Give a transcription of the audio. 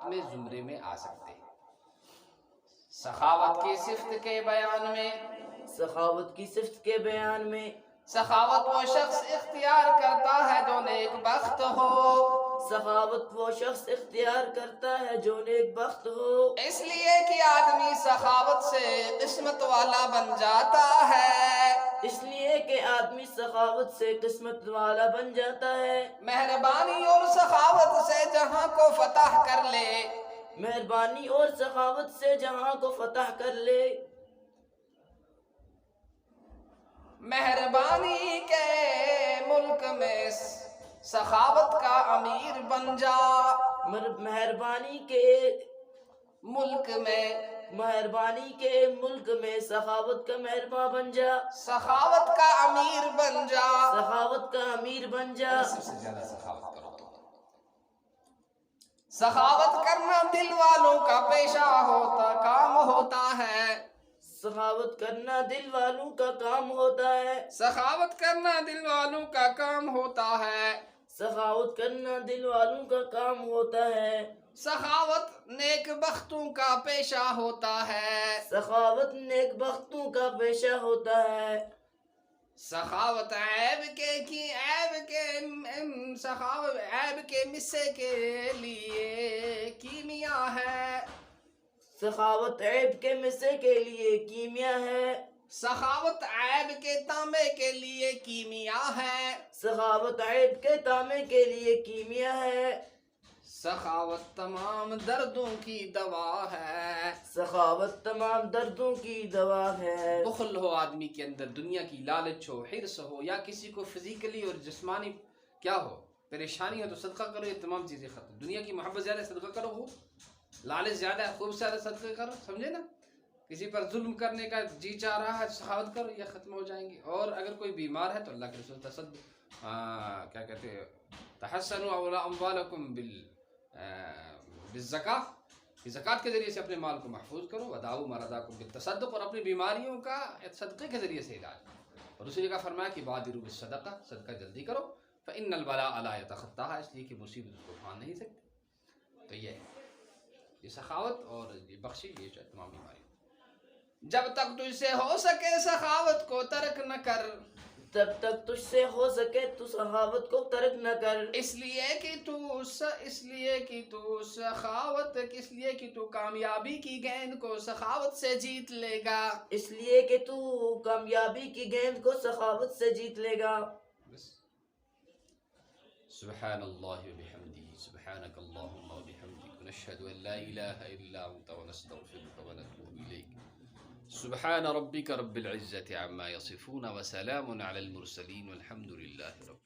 میں زمرے میں آ سکتے ہیں۔ سخاوت کی صفت کے بیان میں، سخاوت کی صفت کے بیان میں، سخاوت وہ شخص اختیار کرتا ہے جو نیک بخت ہو، سخاوت وہ شخص اختیار کرتا ہے جو نیک بخت ہو، اس لیے کہ آدمی سخاوت سے قسمت والا بن جاتا ہے، اس لیے کہ آدمی سخاوت سے قسمت والا بن جاتا ہے۔ مہربانی اور سخاوت سے جہاں کو فتح کر لے، مہربانی اور سخاوت سے جہاں کو فتح کر لے، مہربانی کے ملک میں سخاوت کا امیر بن جا، مہربانی کے ملک میں مہربانی کے ملک میں سخاوت کا مہرباں بن جا، سخاوت کا امیر بن جا، سخاوت کا امیر بن جا۔ سب سے زیادہ سخاوت کرو تو سخاوت کرنا دل والوں کا پیشہ ہوتا کام ہوتا ہے، سخاوت کرنا دل والوں کا کام ہوتا ہے، سخاوت کرنا دل والوں کا کام ہوتا ہے، سخاوت کرنا دل والوں کا کام ہوتا ہے، سخاوت نیک بختوں کا پیشہ ہوتا ہے، سخاوت نیک بختوں کا پیشہ ہوتا ہے، سخاوت سخاوت عیب کے مسے کے لیے کیمیا ہے، سخاوت عیب کے مسے کے لیے کیمیا ہے، سخاوت عیب کے تامے کے لیے کیمیا ہے، سخاوت عیب کے تامے کے لیے کیمیا ہے، سخاوت تمام دردوں کی دوا ہے، سخاوت تمام دردوں کی دوا ہے۔ بخل ہو آدمی کے اندر، دنیا کی لالچ ہو، حرص ہو، یا کسی کو فزیکلی اور جسمانی کیا ہو پریشانی ہو تو صدقہ کرو، یہ تمام چیزیں ختم۔ دنیا کی محبت زیادہ ہے صدقہ کرو، ہو لالچ زیادہ ہے خوب زیادہ صدقہ کرو، سمجھے نا؟ کسی پر ظلم کرنے کا جی چاہ رہا ہے سخاوت کرو، یہ ختم ہو جائیں گی۔ اور اگر کوئی بیمار ہے تو اللہ کے رسول کیا کہتے ہیں، تحسنوا اموالکم بالزکاة، کہ زکوٰۃ کے ذریعے سے اپنے مال کو محفوظ کرو، وداؤ مرضاکم بالتصدق، اور اپنی بیماریوں کا صدقے کے ذریعے سے علاج کرو۔ اور اسی جگہ فرمایا کہ بادروا بالصدقہ، صدقہ جلدی کرو، فإن البلاء لا يتخطاها، اس لیے کہ مصیبت اس کو پھان نہیں سکتی۔ تو یہ سخاوت اور یہ بخشی، یہ جو تمام بیماری، جب تک تجھ سے ہو سکے سخاوت کو ترک نہ کر، تب تک تجھ سے ہو سکے تو سخاوت کو ترک نہ کر، اس لیے کہ تو کامیابی کی گیند کو سخاوت سے جیت لے گا، اس لیے کہ تو کامیابی کی گیند کو سخاوت سے جیت لے گا۔ سبحان اللہ وبحمدہ، سبحانک اللہم وبحمدک، نشہد ان لا الہ الا انت ونستغفرک ونتوب الیک۔ سبحان ربک رب العزة عما یصفون وسلام علی المرسلین والحمد للہ رب